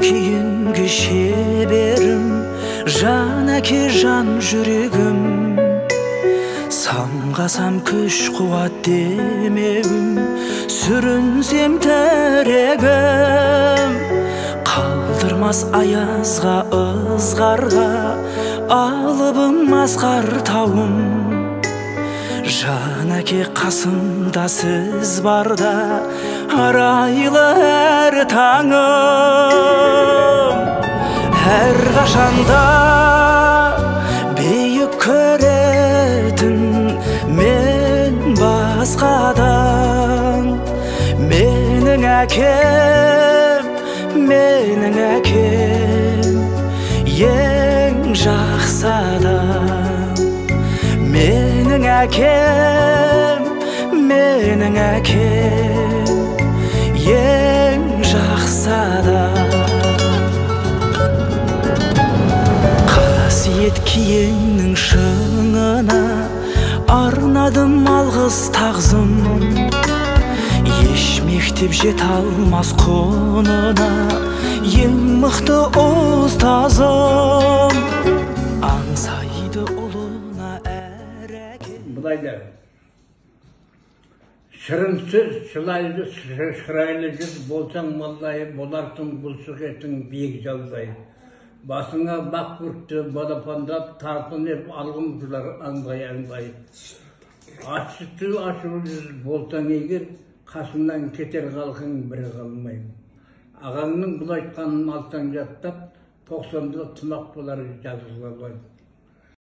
keyingi şeberim, janaki jan жүрегім. Самғасам күш қуат демеуім, сүрінсем тірегім. Қалдырмас аязға, ызғарға, алыбым асқар тауым. Жанаке қасымда сіз барда, арайлы әр таңым. Әр қашанда бейік көретін мен басқадан. Менің әкем, ең жақсы адам. Менің әкем, ең жақсы адам. Қасиет киеңнің шыңына арнадым алғыс тағзым. Еш мектеп жете алмас құнына, ең мықты ұстазым. Аңсайды ұлына әр әке. Бұлайда шырынсыз, шырайлы жүз болсаң молдайы, болартың бұлшық еттің биік жалдай. Басыңа бақ бүртті, балапандап, тартынып алғым жылар аңбай. Ашыты ашылы жүз болсаң егер, қасыңнан кетер қалқың бірі қалмайым. Ағаңның бұл айтқанын алтан жаттап, 90-ды тымақ болар жазылғалай.